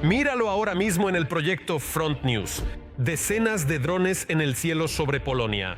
Míralo ahora mismo en el proyecto Front News. Decenas de drones en el cielo sobre Polonia.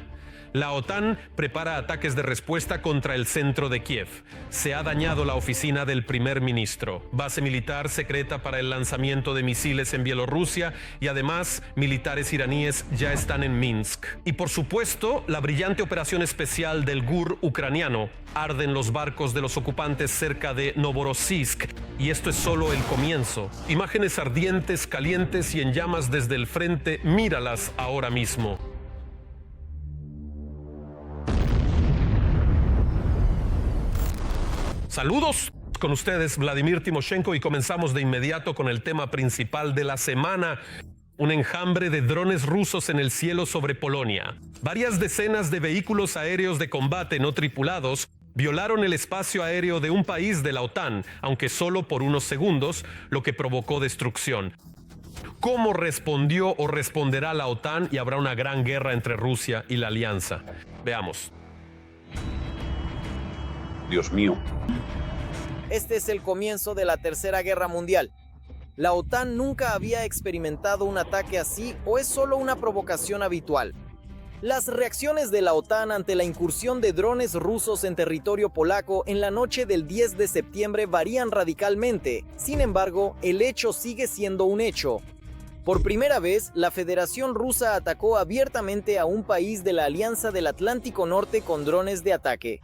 La OTAN prepara ataques de respuesta contra el centro de Kiev. Se ha dañado la oficina del primer ministro. Base militar secreta para el lanzamiento de misiles en Bielorrusia y además militares iraníes ya están en Minsk. Y por supuesto, la brillante operación especial del GUR ucraniano. Arden los barcos de los ocupantes cerca de Novorossiysk. Y esto es solo el comienzo. Imágenes ardientes, calientes y en llamas desde el frente. Míralas ahora mismo. Saludos, con ustedes Vladimir Timoshenko y comenzamos de inmediato con el tema principal de la semana. Un enjambre de drones rusos en el cielo sobre Polonia. Varias decenas de vehículos aéreos de combate no tripulados violaron el espacio aéreo de un país de la OTAN, aunque solo por unos segundos, lo que provocó destrucción. ¿Cómo respondió o responderá la OTAN y habrá una gran guerra entre Rusia y la alianza? Veamos. Dios mío. Este es el comienzo de la Tercera Guerra Mundial. La OTAN nunca había experimentado un ataque así o es solo una provocación habitual. Las reacciones de la OTAN ante la incursión de drones rusos en territorio polaco en la noche del 10 de septiembre varían radicalmente. Sin embargo, el hecho sigue siendo un hecho. Por primera vez, la Federación Rusa atacó abiertamente a un país de la Alianza del Atlántico Norte con drones de ataque.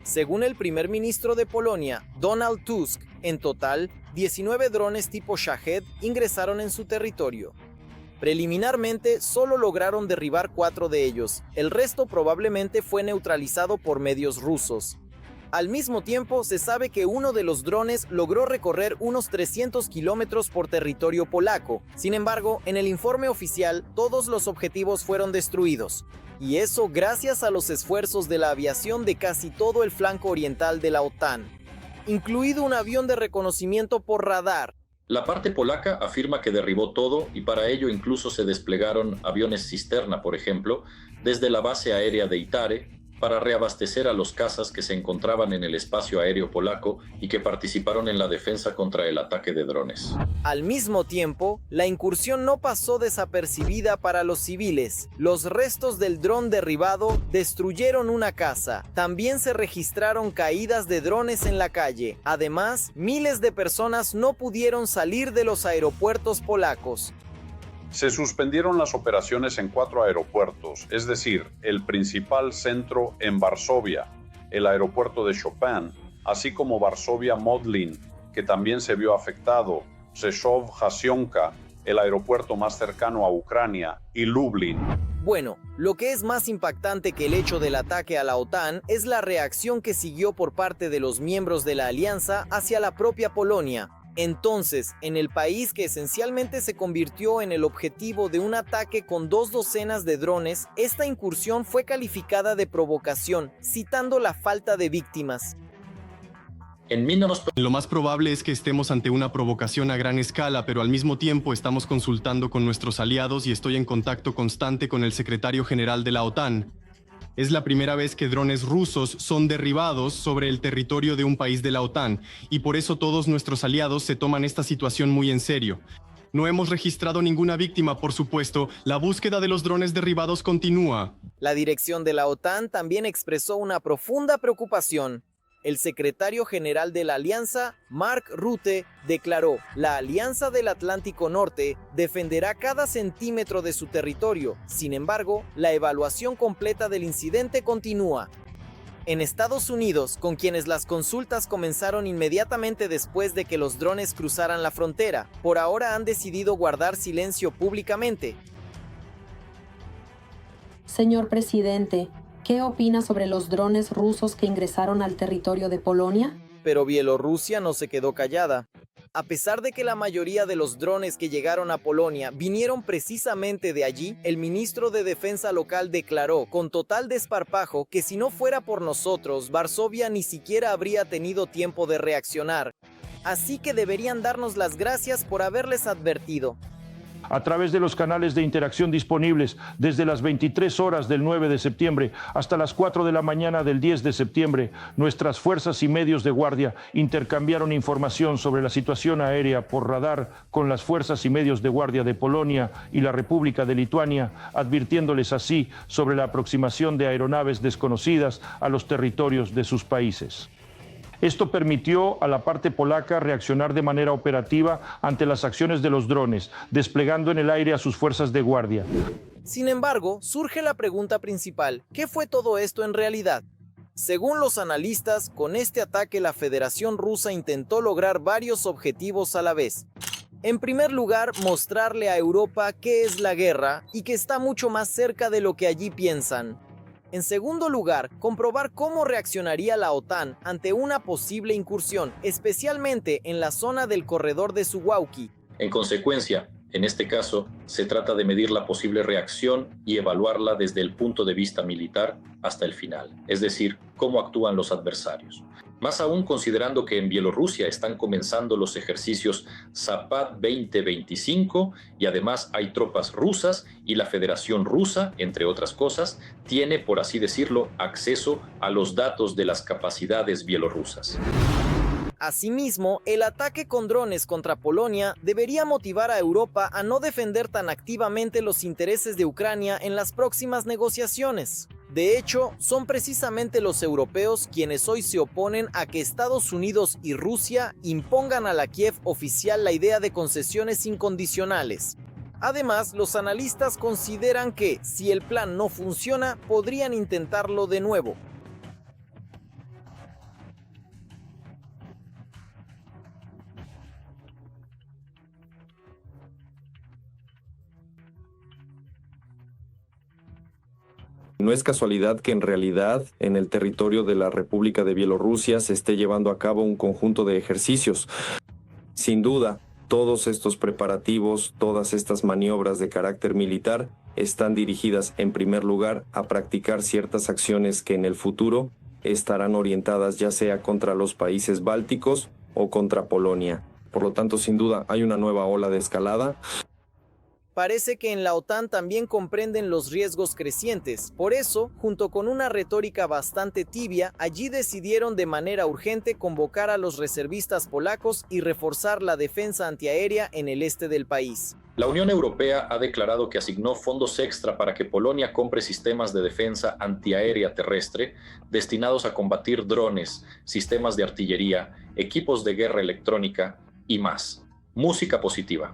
Según el primer ministro de Polonia, Donald Tusk, en total, 19 drones tipo Shahed ingresaron en su territorio. Preliminarmente, solo lograron derribar 4 de ellos. El resto probablemente fue neutralizado por medios rusos. Al mismo tiempo, se sabe que uno de los drones logró recorrer unos 300 kilómetros por territorio polaco. Sin embargo, en el informe oficial, todos los objetivos fueron destruidos. Y eso gracias a los esfuerzos de la aviación de casi todo el flanco oriental de la OTAN, incluido un avión de reconocimiento por radar. La parte polaca afirma que derribó todo y para ello incluso se desplegaron aviones cisterna, por ejemplo, desde la base aérea de Itare, para reabastecer a los cazas que se encontraban en el espacio aéreo polaco y que participaron en la defensa contra el ataque de drones. Al mismo tiempo, la incursión no pasó desapercibida para los civiles. Los restos del dron derribado destruyeron una casa. También se registraron caídas de drones en la calle. Además, miles de personas no pudieron salir de los aeropuertos polacos. Se suspendieron las operaciones en 4 aeropuertos, es decir, el principal centro en Varsovia, el aeropuerto de Chopin, así como Varsovia-Modlin, que también se vio afectado, Rzeszów-Jasionka, el aeropuerto más cercano a Ucrania, y Lublin. Bueno, lo que es más impactante que el hecho del ataque a la OTAN es la reacción que siguió por parte de los miembros de la alianza hacia la propia Polonia. Entonces, en el país que esencialmente se convirtió en el objetivo de un ataque con 2 docenas de drones, esta incursión fue calificada de provocación, citando la falta de víctimas. Lo más probable es que estemos ante una provocación a gran escala, pero al mismo tiempo estamos consultando con nuestros aliados y estoy en contacto constante con el secretario general de la OTAN. Es la primera vez que drones rusos son derribados sobre el territorio de un país de la OTAN, y por eso todos nuestros aliados se toman esta situación muy en serio. No hemos registrado ninguna víctima, por supuesto. La búsqueda de los drones derribados continúa. La dirección de la OTAN también expresó una profunda preocupación. El secretario general de la alianza, Mark Rutte, declaró: "La Alianza del Atlántico Norte defenderá cada centímetro de su territorio. Sin embargo, la evaluación completa del incidente continúa". En Estados Unidos, con quienes las consultas comenzaron inmediatamente después de que los drones cruzaran la frontera, por ahora han decidido guardar silencio públicamente. Señor presidente, ¿qué opina sobre los drones rusos que ingresaron al territorio de Polonia? Pero Bielorrusia no se quedó callada. A pesar de que la mayoría de los drones que llegaron a Polonia vinieron precisamente de allí, el ministro de Defensa local declaró con total desparpajo que si no fuera por nosotros, Varsovia ni siquiera habría tenido tiempo de reaccionar. Así que deberían darnos las gracias por haberles advertido. A través de los canales de interacción disponibles desde las 23 horas del 9 de septiembre hasta las 4 de la mañana del 10 de septiembre, nuestras fuerzas y medios de guardia intercambiaron información sobre la situación aérea por radar con las fuerzas y medios de guardia de Polonia y la República de Lituania, advirtiéndoles así sobre la aproximación de aeronaves desconocidas a los territorios de sus países. Esto permitió a la parte polaca reaccionar de manera operativa ante las acciones de los drones, desplegando en el aire a sus fuerzas de guardia. Sin embargo, surge la pregunta principal: ¿qué fue todo esto en realidad? Según los analistas, con este ataque la Federación Rusa intentó lograr varios objetivos a la vez. En primer lugar, mostrarle a Europa qué es la guerra y que está mucho más cerca de lo que allí piensan. En segundo lugar, comprobar cómo reaccionaría la OTAN ante una posible incursión, especialmente en la zona del corredor de Suwałki. En consecuencia, en este caso, se trata de medir la posible reacción y evaluarla desde el punto de vista militar hasta el final, es decir, cómo actúan los adversarios. Más aún considerando que en Bielorrusia están comenzando los ejercicios Zapad 2025 y además hay tropas rusas y la Federación Rusa, entre otras cosas, tiene, por así decirlo, acceso a los datos de las capacidades bielorrusas. Asimismo, el ataque con drones contra Polonia debería motivar a Europa a no defender tan activamente los intereses de Ucrania en las próximas negociaciones. De hecho, son precisamente los europeos quienes hoy se oponen a que Estados Unidos y Rusia impongan a la Kiev oficial la idea de concesiones incondicionales. Además, los analistas consideran que, si el plan no funciona, podrían intentarlo de nuevo. No es casualidad que en realidad en el territorio de la República de Bielorrusia se esté llevando a cabo un conjunto de ejercicios. Sin duda, todos estos preparativos, todas estas maniobras de carácter militar están dirigidas en primer lugar a practicar ciertas acciones que en el futuro estarán orientadas ya sea contra los países bálticos o contra Polonia. Por lo tanto, sin duda, hay una nueva ola de escalada. Parece que en la OTAN también comprenden los riesgos crecientes. Por eso, junto con una retórica bastante tibia, allí decidieron de manera urgente convocar a los reservistas polacos y reforzar la defensa antiaérea en el este del país. La Unión Europea ha declarado que asignó fondos extra para que Polonia compre sistemas de defensa antiaérea terrestre destinados a combatir drones, sistemas de artillería, equipos de guerra electrónica y más. Música positiva.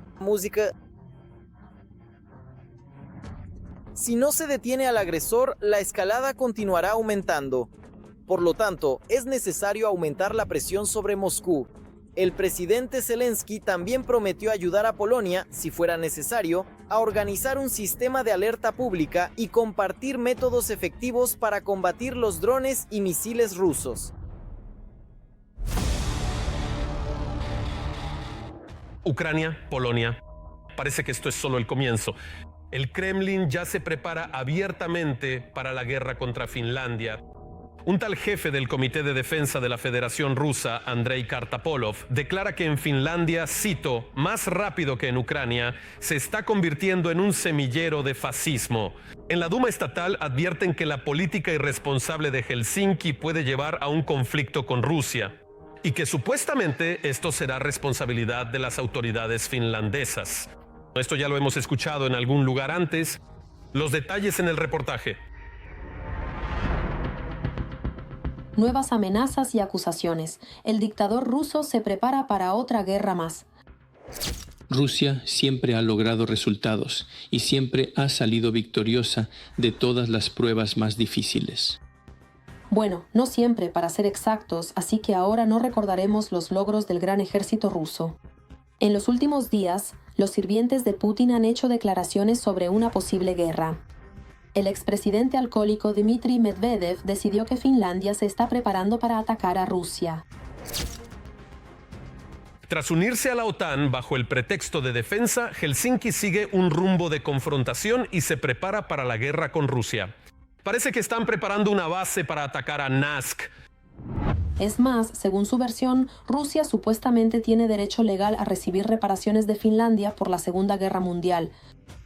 Si no se detiene al agresor, la escalada continuará aumentando. Por lo tanto, es necesario aumentar la presión sobre Moscú. El presidente Zelensky también prometió ayudar a Polonia, si fuera necesario, a organizar un sistema de alerta pública y compartir métodos efectivos para combatir los drones y misiles rusos. Ucrania, Polonia. Parece que esto es solo el comienzo. El Kremlin ya se prepara abiertamente para la guerra contra Finlandia. Un tal jefe del Comité de Defensa de la Federación Rusa, Andrei Kartapolov, declara que en Finlandia, cito, más rápido que en Ucrania, se está convirtiendo en un semillero de fascismo. En la Duma estatal advierten que la política irresponsable de Helsinki puede llevar a un conflicto con Rusia y que supuestamente esto será responsabilidad de las autoridades finlandesas. Esto ya lo hemos escuchado en algún lugar antes. Los detalles en el reportaje. Nuevas amenazas y acusaciones. El dictador ruso se prepara para otra guerra más. Rusia siempre ha logrado resultados y siempre ha salido victoriosa de todas las pruebas más difíciles. Bueno, no siempre, para ser exactos, así que ahora no recordaremos los logros del gran ejército ruso. En los últimos días, los sirvientes de Putin han hecho declaraciones sobre una posible guerra. El expresidente alcohólico Dmitry Medvedev decidió que Finlandia se está preparando para atacar a Rusia. Tras unirse a la OTAN bajo el pretexto de defensa, Helsinki sigue un rumbo de confrontación y se prepara para la guerra con Rusia. Parece que están preparando una base para atacar a Nask. Es más, según su versión, Rusia supuestamente tiene derecho legal a recibir reparaciones de Finlandia por la Segunda Guerra Mundial.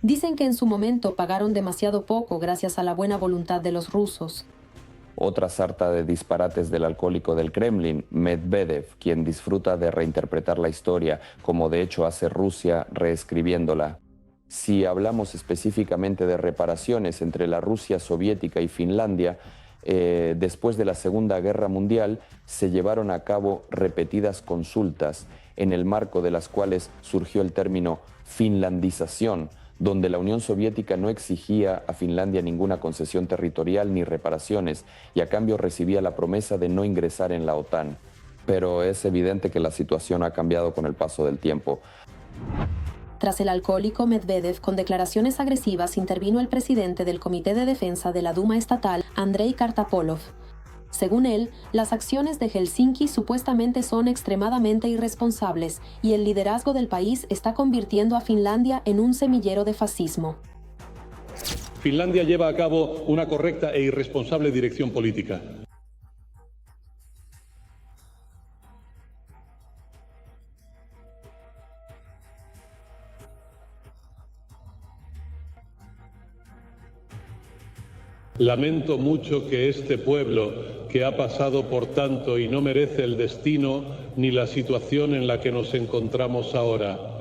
Dicen que en su momento pagaron demasiado poco gracias a la buena voluntad de los rusos. Otra sarta de disparates del alcohólico del Kremlin, Medvedev, quien disfruta de reinterpretar la historia, como de hecho hace Rusia reescribiéndola. Si hablamos específicamente de reparaciones entre la Rusia soviética y Finlandia, después de la Segunda Guerra Mundial se llevaron a cabo repetidas consultas, en el marco de las cuales surgió el término finlandización, donde la Unión Soviética no exigía a Finlandia ninguna concesión territorial ni reparaciones, y a cambio recibía la promesa de no ingresar en la OTAN. Pero es evidente que la situación ha cambiado con el paso del tiempo. Tras el alcohólico Medvedev, con declaraciones agresivas, intervino el presidente del Comité de Defensa de la Duma Estatal, Andrei Kartapolov. Según él, las acciones de Helsinki supuestamente son extremadamente irresponsables y el liderazgo del país está convirtiendo a Finlandia en un semillero de fascismo. Finlandia lleva a cabo una correcta e irresponsable dirección política. Lamento mucho que este pueblo, que ha pasado por tanto y no merece el destino ni la situación en la que nos encontramos ahora.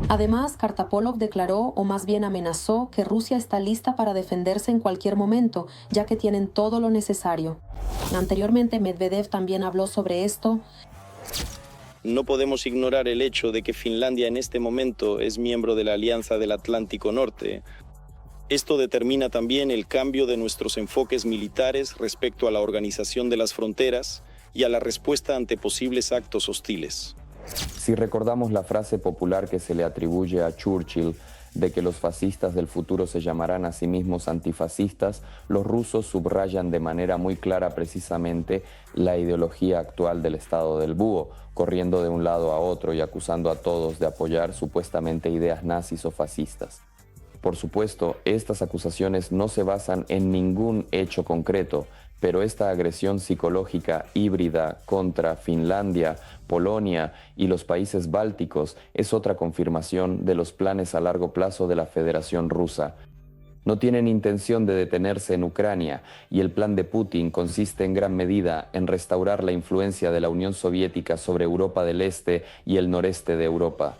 Además, Kartapolov declaró, o más bien amenazó, que Rusia está lista para defenderse en cualquier momento, ya que tienen todo lo necesario. Anteriormente, Medvedev también habló sobre esto. No podemos ignorar el hecho de que Finlandia en este momento es miembro de la Alianza del Atlántico Norte. Esto determina también el cambio de nuestros enfoques militares respecto a la organización de las fronteras y a la respuesta ante posibles actos hostiles. Si recordamos la frase popular que se le atribuye a Churchill de que los fascistas del futuro se llamarán a sí mismos antifascistas, los rusos subrayan de manera muy clara precisamente la ideología actual del Estado del Búho, corriendo de un lado a otro y acusando a todos de apoyar supuestamente ideas nazis o fascistas. Por supuesto, estas acusaciones no se basan en ningún hecho concreto, pero esta agresión psicológica híbrida contra Finlandia, Polonia y los países bálticos es otra confirmación de los planes a largo plazo de la Federación Rusa. No tienen intención de detenerse en Ucrania y el plan de Putin consiste en gran medida en restaurar la influencia de la Unión Soviética sobre Europa del Este y el noreste de Europa.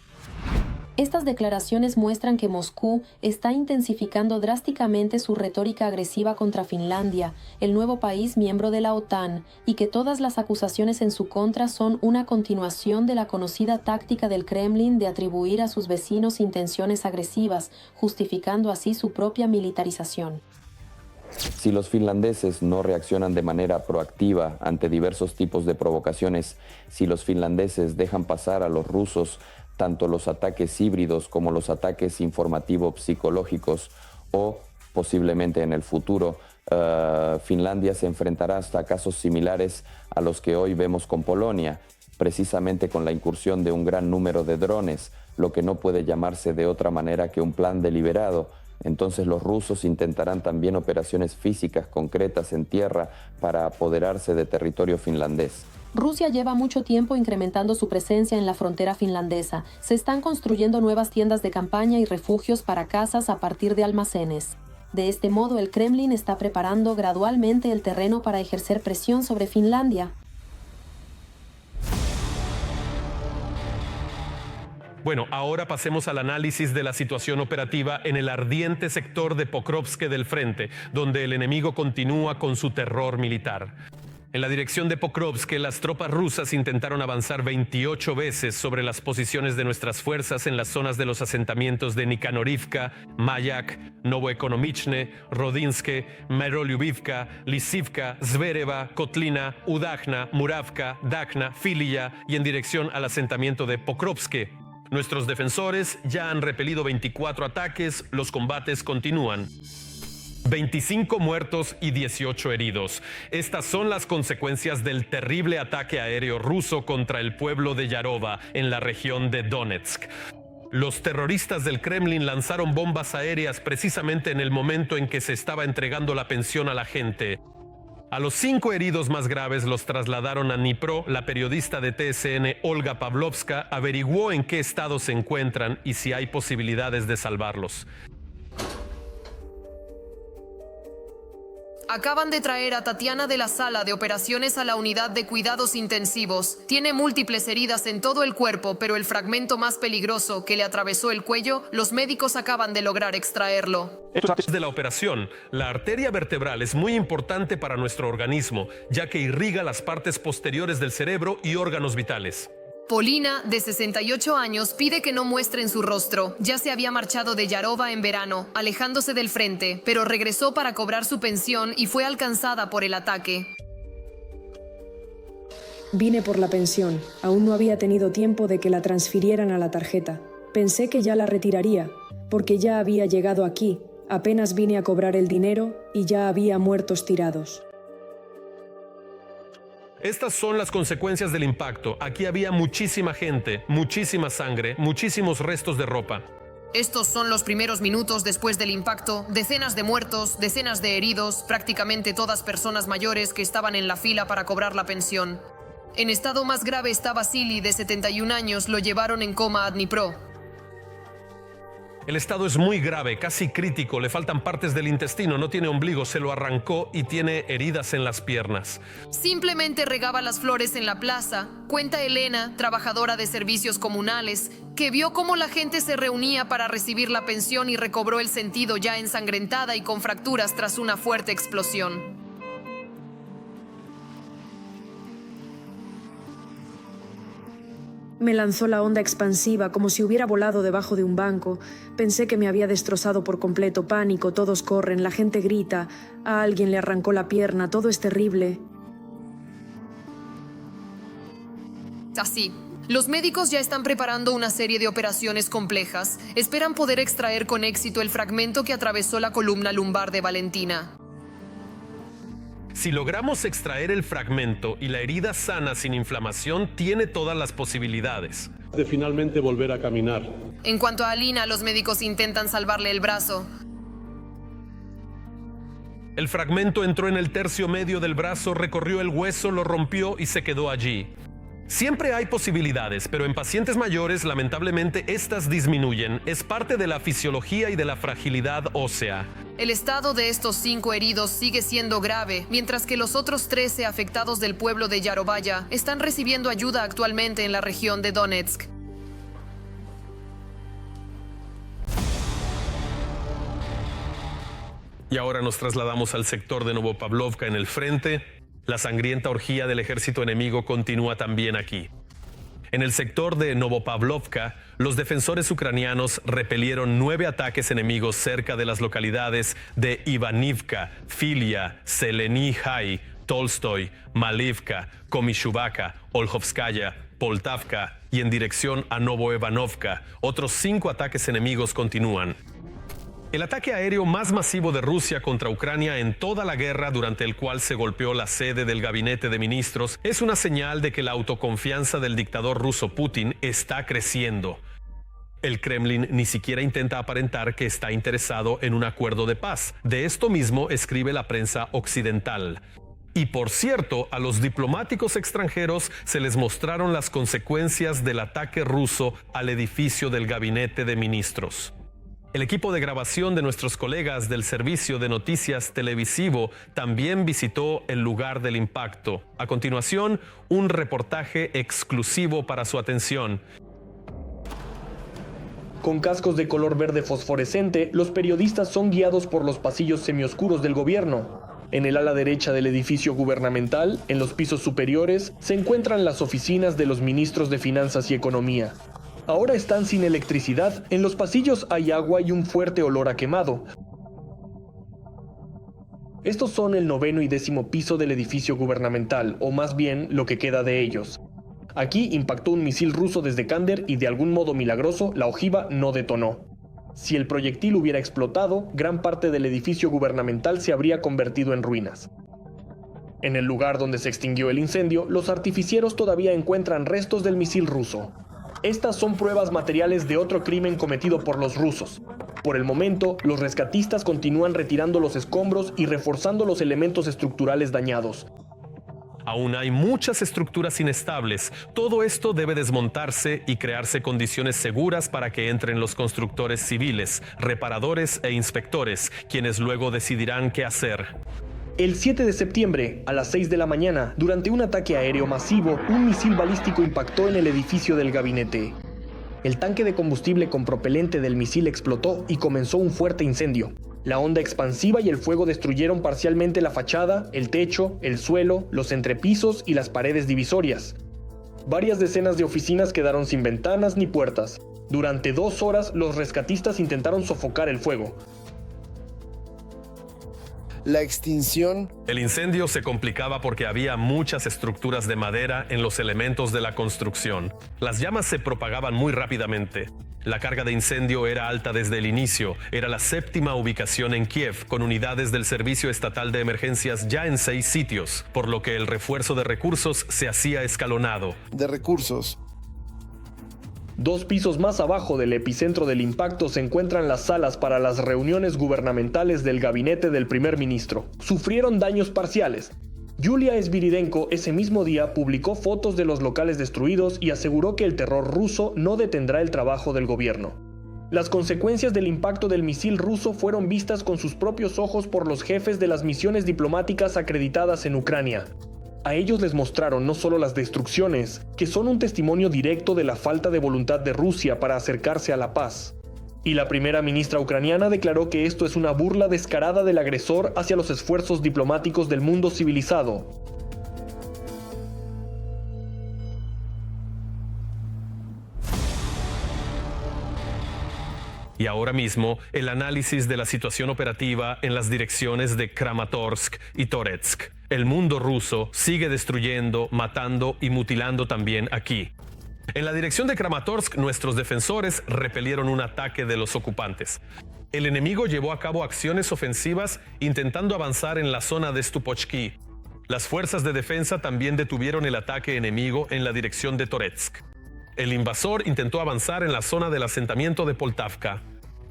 Estas declaraciones muestran que Moscú está intensificando drásticamente su retórica agresiva contra Finlandia, el nuevo país miembro de la OTAN, y que todas las acusaciones en su contra son una continuación de la conocida táctica del Kremlin de atribuir a sus vecinos intenciones agresivas, justificando así su propia militarización. Si los finlandeses no reaccionan de manera proactiva ante diversos tipos de provocaciones, si los finlandeses dejan pasar a los rusos tanto los ataques híbridos como los ataques informativo-psicológicos, o posiblemente en el futuro, Finlandia se enfrentará hasta casos similares a los que hoy vemos con Polonia, precisamente con la incursión de un gran número de drones, lo que no puede llamarse de otra manera que un plan deliberado. Entonces los rusos intentarán también operaciones físicas concretas en tierra para apoderarse de territorio finlandés. Rusia lleva mucho tiempo incrementando su presencia en la frontera finlandesa. Se están construyendo nuevas tiendas de campaña y refugios para casas a partir de almacenes. De este modo, el Kremlin está preparando gradualmente el terreno para ejercer presión sobre Finlandia. Bueno, ahora pasemos al análisis de la situación operativa en el ardiente sector de Pokrovsk del frente, donde el enemigo continúa con su terror militar. En la dirección de Pokrovsk, las tropas rusas intentaron avanzar 28 veces sobre las posiciones de nuestras fuerzas en las zonas de los asentamientos de Nikanorivka, Mayak, Novoekonomichne, Rodinske, Merolyubivka, Lisivka, Zvereva, Kotlina, Udachna, Muravka, Dakhna, Filia y en dirección al asentamiento de Pokrovsk. Nuestros defensores ya han repelido 24 ataques, los combates continúan. 25 muertos y 18 heridos. Estas son las consecuencias del terrible ataque aéreo ruso contra el pueblo de Yarova, en la región de Donetsk. Los terroristas del Kremlin lanzaron bombas aéreas precisamente en el momento en que se estaba entregando la pensión a la gente. A los 5 heridos más graves los trasladaron a Dnipro. La periodista de TSN, Olga Pavlovska, averiguó en qué estado se encuentran y si hay posibilidades de salvarlos. Acaban de traer a Tatiana de la sala de operaciones a la unidad de cuidados intensivos. Tiene múltiples heridas en todo el cuerpo, pero el fragmento más peligroso que le atravesó el cuello, los médicos acaban de lograr extraerlo. De la operación, la arteria vertebral es muy importante para nuestro organismo, ya que irriga las partes posteriores del cerebro y órganos vitales. Polina, de 68 años, pide que no muestren su rostro. Ya se había marchado de Yarova en verano, alejándose del frente, pero regresó para cobrar su pensión y fue alcanzada por el ataque. Vine por la pensión. Aún no había tenido tiempo de que la transfirieran a la tarjeta. Pensé que ya la retiraría, porque ya había llegado aquí. Apenas vine a cobrar el dinero y ya había muertos tirados. Estas son las consecuencias del impacto. Aquí había muchísima gente, muchísima sangre, muchísimos restos de ropa. Estos son los primeros minutos después del impacto. Decenas de muertos, decenas de heridos, prácticamente todas personas mayores que estaban en la fila para cobrar la pensión. En estado más grave está Vasily, de 71 años, lo llevaron en coma a Dnipro. El estado es muy grave, casi crítico, le faltan partes del intestino, no tiene ombligo, se lo arrancó y tiene heridas en las piernas. Simplemente regaba las flores en la plaza, cuenta Elena, trabajadora de servicios comunales, que vio cómo la gente se reunía para recibir la pensión y recobró el sentido ya ensangrentada y con fracturas tras una fuerte explosión. Me lanzó la onda expansiva como si hubiera volado debajo de un banco. Pensé que me había destrozado por completo. Pánico, todos corren, la gente grita. A alguien le arrancó la pierna, todo es terrible. Así. Los médicos ya están preparando una serie de operaciones complejas. Esperan poder extraer con éxito el fragmento que atravesó la columna lumbar de Valentina. Si logramos extraer el fragmento y la herida sana sin inflamación, tiene todas las posibilidades de finalmente volver a caminar. En cuanto a Alina, los médicos intentan salvarle el brazo. El fragmento entró en el tercio medio del brazo, recorrió el hueso, lo rompió y se quedó allí. Siempre hay posibilidades, pero en pacientes mayores, lamentablemente, estas disminuyen. Es parte de la fisiología y de la fragilidad ósea. El estado de estos 5 heridos sigue siendo grave, mientras que los otros 13 afectados del pueblo de Yarovaya están recibiendo ayuda actualmente en la región de Donetsk. Y ahora nos trasladamos al sector de Novopavlovka en el frente. La sangrienta orgía del ejército enemigo continúa también aquí. En el sector de Novopavlovka, los defensores ucranianos repelieron 9 ataques enemigos cerca de las localidades de Ivanivka, Filia, Zelenihai, Tolstoy, Malivka, Komishuvaka, Olhovskaya, Poltavka y en dirección a Novoivanovka. Otros 5 ataques enemigos continúan. El ataque aéreo más masivo de Rusia contra Ucrania en toda la guerra, durante el cual se golpeó la sede del gabinete de ministros, es una señal de que la autoconfianza del dictador ruso Putin está creciendo. El Kremlin ni siquiera intenta aparentar que está interesado en un acuerdo de paz. De esto mismo escribe la prensa occidental. Y por cierto, a los diplomáticos extranjeros se les mostraron las consecuencias del ataque ruso al edificio del gabinete de ministros. El equipo de grabación de nuestros colegas del servicio de noticias televisivo también visitó el lugar del impacto. A continuación, un reportaje exclusivo para su atención. Con cascos de color verde fosforescente, los periodistas son guiados por los pasillos semioscuros del gobierno. En el ala derecha del edificio gubernamental, en los pisos superiores, se encuentran las oficinas de los ministros de Finanzas y Economía. Ahora están sin electricidad, en los pasillos hay agua y un fuerte olor a quemado. Estos son el 9º y 10º piso del edificio gubernamental, o más bien lo que queda de ellos. Aquí impactó un misil ruso desde Kander y de algún modo milagroso la ojiva no detonó. Si el proyectil hubiera explotado, gran parte del edificio gubernamental se habría convertido en ruinas. En el lugar donde se extinguió el incendio, los artificieros todavía encuentran restos del misil ruso. Estas son pruebas materiales de otro crimen cometido por los rusos. Por el momento, los rescatistas continúan retirando los escombros y reforzando los elementos estructurales dañados. Aún hay muchas estructuras inestables. Todo esto debe desmontarse y crearse condiciones seguras para que entren los constructores civiles, reparadores e inspectores, quienes luego decidirán qué hacer. El 7 de septiembre, a las 6 de la mañana, durante un ataque aéreo masivo, un misil balístico impactó en el edificio del gabinete. El tanque de combustible con propelente del misil explotó y comenzó un fuerte incendio. La onda expansiva y el fuego destruyeron parcialmente la fachada, el techo, el suelo, los entrepisos y las paredes divisorias. Varias decenas de oficinas quedaron sin ventanas ni puertas. Durante 2 horas, los rescatistas intentaron sofocar el fuego. La extinción. El incendio se complicaba porque había muchas estructuras de madera en los elementos de la construcción. Las llamas se propagaban muy rápidamente. La carga de incendio era alta desde el inicio. Era la 7ª ubicación en Kiev, con unidades del Servicio Estatal de Emergencias ya en 6 sitios, por lo que el refuerzo de recursos se hacía escalonado. 2 pisos más abajo del epicentro del impacto se encuentran las salas para las reuniones gubernamentales del gabinete del primer ministro. Sufrieron daños parciales. Yulia Sviridenko ese mismo día publicó fotos de los locales destruidos y aseguró que el terror ruso no detendrá el trabajo del gobierno. Las consecuencias del impacto del misil ruso fueron vistas con sus propios ojos por los jefes de las misiones diplomáticas acreditadas en Ucrania. A ellos les mostraron no solo las destrucciones, que son un testimonio directo de la falta de voluntad de Rusia para acercarse a la paz. Y la primera ministra ucraniana declaró que esto es una burla descarada del agresor hacia los esfuerzos diplomáticos del mundo civilizado. Y ahora mismo, el análisis de la situación operativa en las direcciones de Kramatorsk y Toretsk. El mundo ruso sigue destruyendo, matando y mutilando también aquí. En la dirección de Kramatorsk, nuestros defensores repelieron un ataque de los ocupantes. El enemigo llevó a cabo acciones ofensivas intentando avanzar en la zona de Stupochki. Las fuerzas de defensa también detuvieron el ataque enemigo en la dirección de Toretsk. El invasor intentó avanzar en la zona del asentamiento de Poltavka.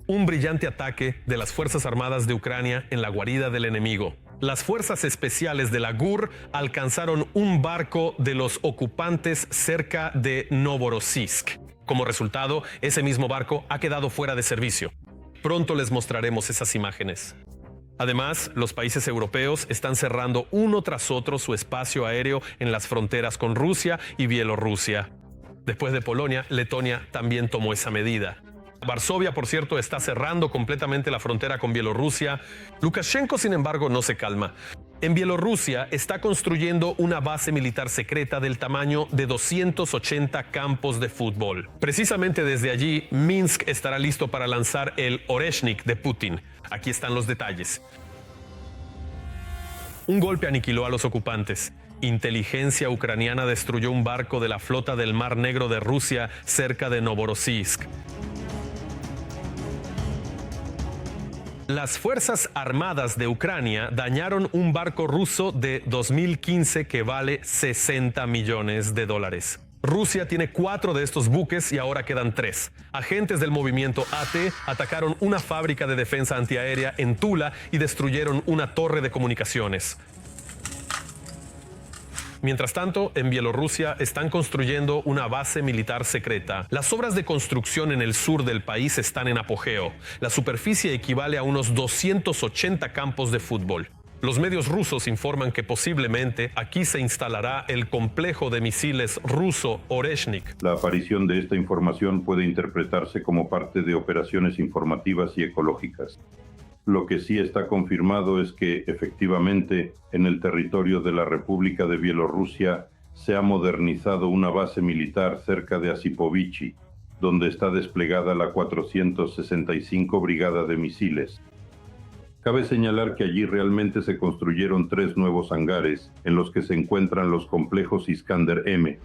Un brillante ataque de las Fuerzas Armadas de Ucrania en la guarida del enemigo. Las fuerzas especiales de la GUR alcanzaron un barco de los ocupantes cerca de Novorossiysk. Como resultado, ese mismo barco ha quedado fuera de servicio. Pronto les mostraremos esas imágenes. Además, los países europeos están cerrando uno tras otro su espacio aéreo en las fronteras con Rusia y Bielorrusia. Después de Polonia, Letonia también tomó esa medida. Varsovia, por cierto, está cerrando completamente la frontera con Bielorrusia. Lukashenko, sin embargo, no se calma. En Bielorrusia está construyendo una base militar secreta del tamaño de 280 campos de fútbol. Precisamente desde allí, Minsk estará listo para lanzar el Oreshnik de Putin. Aquí están los detalles. Un golpe aniquiló a los ocupantes. Inteligencia ucraniana destruyó un barco de la flota del Mar Negro de Rusia cerca de Novorossiysk. Las Fuerzas Armadas de Ucrania dañaron un barco ruso de 2015 que vale $60 millones. Rusia tiene 4 de estos buques y ahora quedan 3. Agentes del movimiento AT atacaron una fábrica de defensa antiaérea en Tula y destruyeron una torre de comunicaciones. Mientras tanto, en Bielorrusia están construyendo una base militar secreta. Las obras de construcción en el sur del país están en apogeo. La superficie equivale a unos 280 campos de fútbol. Los medios rusos informan que posiblemente aquí se instalará el complejo de misiles ruso Oreshnik. La aparición de esta información puede interpretarse como parte de operaciones informativas y ecológicas. Lo que sí está confirmado es que, efectivamente, en el territorio de la República de Bielorrusia se ha modernizado una base militar cerca de Asipovichi, donde está desplegada la 465 Brigada de Misiles. Cabe señalar que allí realmente se construyeron 3 nuevos hangares en los que se encuentran los complejos Iskander-M.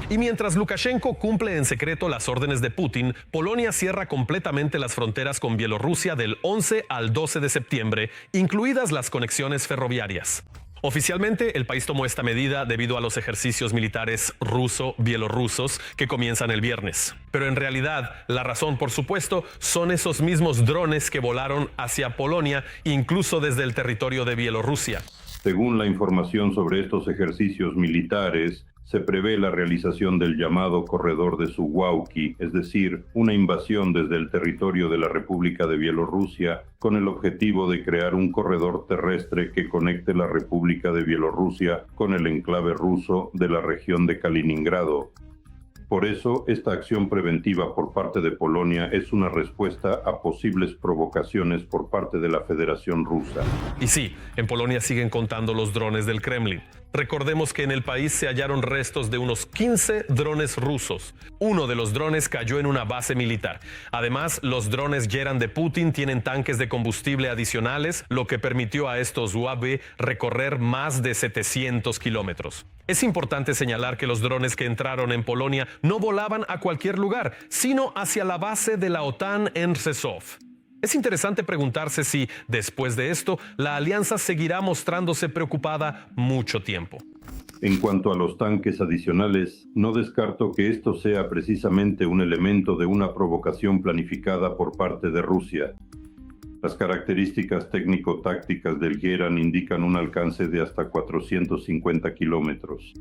Y mientras Lukashenko cumple en secreto las órdenes de Putin, Polonia cierra completamente las fronteras con Bielorrusia del 11 al 12 de septiembre, incluidas las conexiones ferroviarias. Oficialmente, el país tomó esta medida debido a los ejercicios militares ruso-bielorrusos que comienzan el viernes. Pero en realidad, la razón, por supuesto, son esos mismos drones que volaron hacia Polonia, incluso desde el territorio de Bielorrusia. Según la información sobre estos ejercicios militares, se prevé la realización del llamado Corredor de Suwałki, es decir, una invasión desde el territorio de la República de Bielorrusia con el objetivo de crear un corredor terrestre que conecte la República de Bielorrusia con el enclave ruso de la región de Kaliningrado. Por eso, esta acción preventiva por parte de Polonia es una respuesta a posibles provocaciones por parte de la Federación Rusa. Y sí, en Polonia siguen contando los drones del Kremlin. Recordemos que en el país se hallaron restos de unos 15 drones rusos. Uno de los drones cayó en una base militar. Además, los drones Gerand de Putin tienen tanques de combustible adicionales, lo que permitió a estos UAV recorrer más de 700 kilómetros. Es importante señalar que los drones que entraron en Polonia no volaban a cualquier lugar, sino hacia la base de la OTAN en Rzeszów. Es interesante preguntarse si, después de esto, la alianza seguirá mostrándose preocupada mucho tiempo. En cuanto a los tanques adicionales, no descarto que esto sea precisamente un elemento de una provocación planificada por parte de Rusia. Las características técnico-tácticas del Gerand indican un alcance de hasta 450 kilómetros.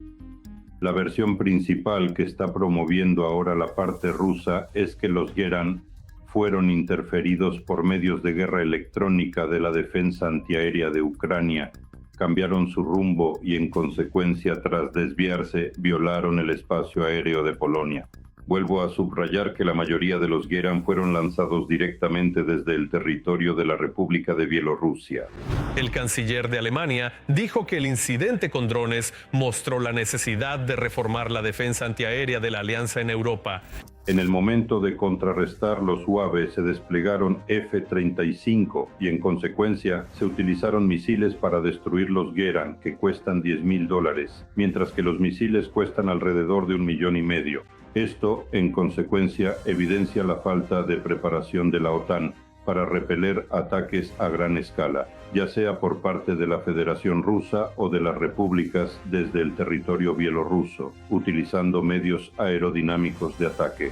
La versión principal que está promoviendo ahora la parte rusa es que los Gerand fueron interferidos por medios de guerra electrónica de la defensa antiaérea de Ucrania, cambiaron su rumbo y en consecuencia, tras desviarse, violaron el espacio aéreo de Polonia. Vuelvo a subrayar que la mayoría de los Gerand fueron lanzados directamente desde el territorio de la República de Bielorrusia. El canciller de Alemania dijo que el incidente con drones mostró la necesidad de reformar la defensa antiaérea de la alianza en Europa. En el momento de contrarrestar los UAV se desplegaron F-35 y en consecuencia se utilizaron misiles para destruir los Gerand, que cuestan $10.000, mientras que los misiles cuestan alrededor de $1,5 millones. Esto, en consecuencia, evidencia la falta de preparación de la OTAN para repeler ataques a gran escala, ya sea por parte de la Federación Rusa o de las repúblicas desde el territorio bielorruso, utilizando medios aerodinámicos de ataque.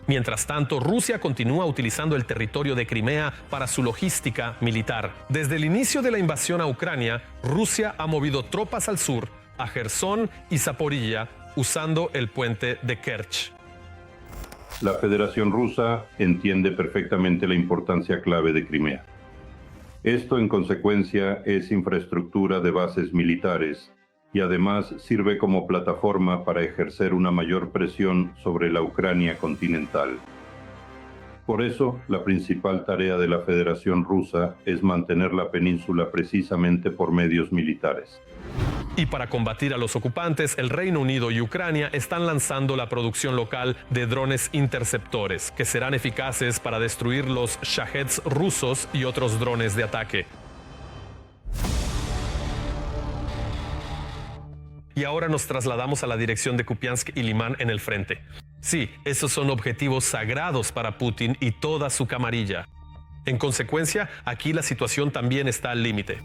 Mientras tanto, Rusia continúa utilizando el territorio de Crimea para su logística militar. Desde el inicio de la invasión a Ucrania, Rusia ha movido tropas al sur, a Jersón y Zaporilla, usando el puente de Kerch. La Federación Rusa entiende perfectamente la importancia clave de Crimea. Esto, en consecuencia, es infraestructura de bases militares y además sirve como plataforma para ejercer una mayor presión sobre la Ucrania continental. Por eso, la principal tarea de la Federación Rusa es mantener la península precisamente por medios militares. Y para combatir a los ocupantes, el Reino Unido y Ucrania están lanzando la producción local de drones interceptores, que serán eficaces para destruir los Shaheds rusos y otros drones de ataque. Y ahora nos trasladamos a la dirección de Kupiansk y Limán en el frente. Sí, esos son objetivos sagrados para Putin y toda su camarilla. En consecuencia, aquí la situación también está al límite.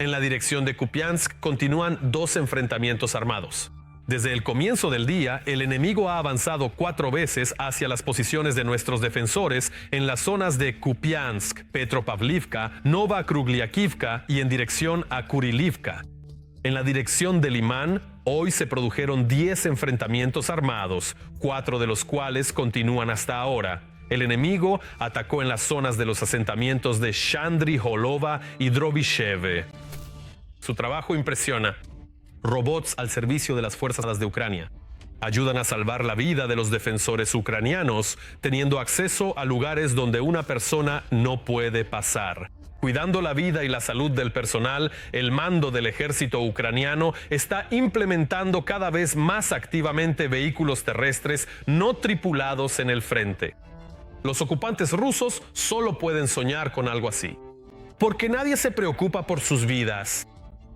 En la dirección de Kupiansk continúan 2 enfrentamientos armados. Desde el comienzo del día, el enemigo ha avanzado 4 veces hacia las posiciones de nuestros defensores en las zonas de Kupiansk, Petropavlivka, Nova Krugliakivka y en dirección a Kurilivka. En la dirección de Limán, hoy se produjeron 10 enfrentamientos armados, 4 de los cuales continúan hasta ahora. El enemigo atacó en las zonas de los asentamientos de Shandri, Holova y Drobisheve. Su trabajo impresiona. Robots al servicio de las fuerzas de Ucrania ayudan a salvar la vida de los defensores ucranianos, teniendo acceso a lugares donde una persona no puede pasar. Cuidando la vida y la salud del personal, el mando del ejército ucraniano está implementando cada vez más activamente vehículos terrestres no tripulados en el frente. Los ocupantes rusos solo pueden soñar con algo así, porque nadie se preocupa por sus vidas.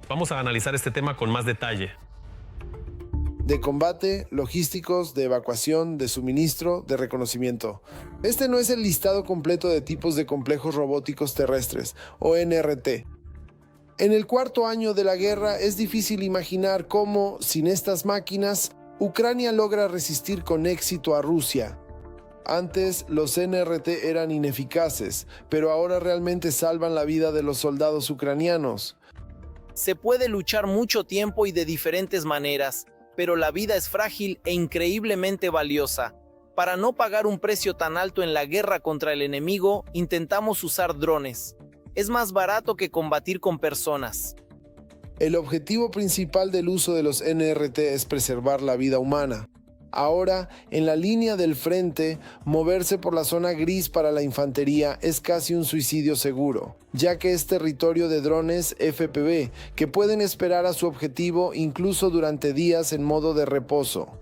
Vamos a analizar este tema con más detalle. De combate, logísticos, de evacuación, de suministro, de reconocimiento. Este no es el listado completo de tipos de complejos robóticos terrestres, o NRT. En el cuarto año de la guerra es difícil imaginar cómo, sin estas máquinas, Ucrania logra resistir con éxito a Rusia. Antes, los NRT eran ineficaces, pero ahora realmente salvan la vida de los soldados ucranianos. Se puede luchar mucho tiempo y de diferentes maneras, pero la vida es frágil e increíblemente valiosa. Para no pagar un precio tan alto en la guerra contra el enemigo, intentamos usar drones. Es más barato que combatir con personas. El objetivo principal del uso de los NRT es preservar la vida humana. Ahora, en la línea del frente, moverse por la zona gris para la infantería es casi un suicidio seguro, ya que es territorio de drones FPV, que pueden esperar a su objetivo incluso durante días en modo de reposo.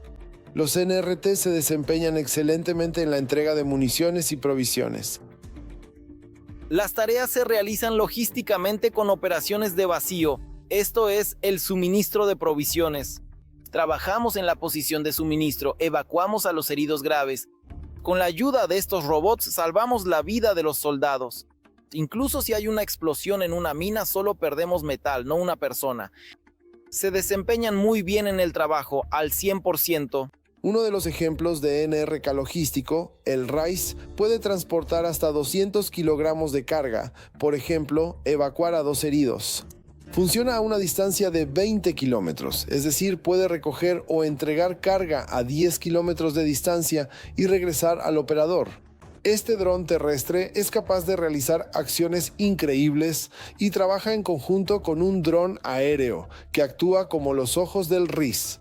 Los NRT se desempeñan excelentemente en la entrega de municiones y provisiones. Las tareas se realizan logísticamente con operaciones de vacío, esto es, el suministro de provisiones. Trabajamos en la posición de suministro, evacuamos a los heridos graves. Con la ayuda de estos robots salvamos la vida de los soldados. Incluso si hay una explosión en una mina, solo perdemos metal, no una persona. Se desempeñan muy bien en el trabajo, al 100%. Uno de los ejemplos de NRK logístico, el RISE, puede transportar hasta 200 kilogramos de carga, por ejemplo, evacuar a 2 heridos. Funciona a una distancia de 20 kilómetros, es decir, puede recoger o entregar carga a 10 kilómetros de distancia y regresar al operador. Este dron terrestre es capaz de realizar acciones increíbles y trabaja en conjunto con un dron aéreo que actúa como los ojos del RIS.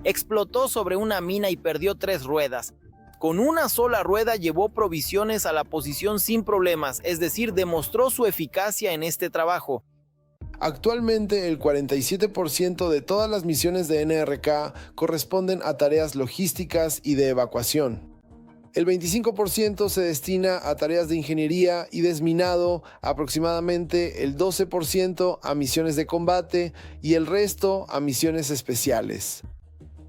Explotó sobre una mina y perdió 3 ruedas. Con una sola rueda llevó provisiones a la posición sin problemas, es decir, demostró su eficacia en este trabajo. Actualmente, el 47% de todas las misiones de NRK corresponden a tareas logísticas y de evacuación. El 25% se destina a tareas de ingeniería y desminado, aproximadamente el 12% a misiones de combate y el resto a misiones especiales.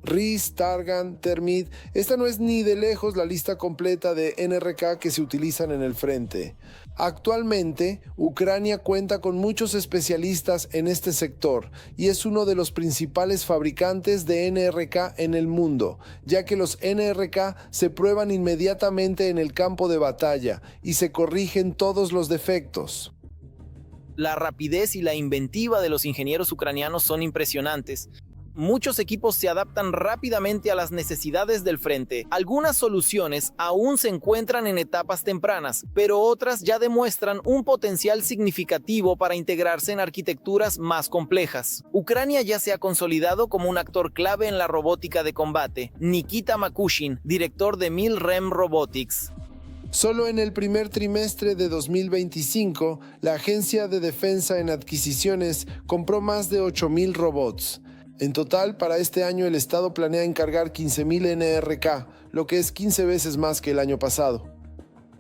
RIS, Targan, Termit, esta no es ni de lejos la lista completa de NRK que se utilizan en el frente. Actualmente, Ucrania cuenta con muchos especialistas en este sector y es uno de los principales fabricantes de NRK en el mundo, ya que los NRK se prueban inmediatamente en el campo de batalla y se corrigen todos los defectos. La rapidez y la inventiva de los ingenieros ucranianos son impresionantes. Muchos equipos se adaptan rápidamente a las necesidades del frente. Algunas soluciones aún se encuentran en etapas tempranas, pero otras ya demuestran un potencial significativo para integrarse en arquitecturas más complejas. Ucrania ya se ha consolidado como un actor clave en la robótica de combate. Nikita Makushin, director de Milrem Robotics. Solo en el primer trimestre de 2025, la Agencia de Defensa en Adquisiciones compró más de 8,000 robots. En total, para este año el Estado planea encargar 15,000 NRK, lo que es 15 veces más que el año pasado.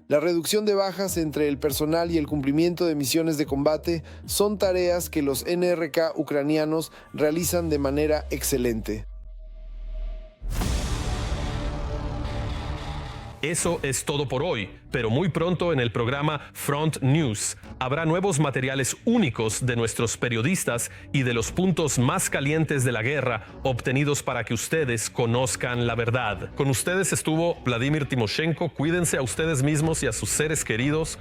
La reducción de bajas entre el personal y el cumplimiento de misiones de combate son tareas que los NRK ucranianos realizan de manera excelente. Eso es todo por hoy, pero muy pronto en el programa Front News habrá nuevos materiales únicos de nuestros periodistas y de los puntos más calientes de la guerra obtenidos para que ustedes conozcan la verdad. Con ustedes estuvo Vladimir Timoshenko. Cuídense a ustedes mismos y a sus seres queridos.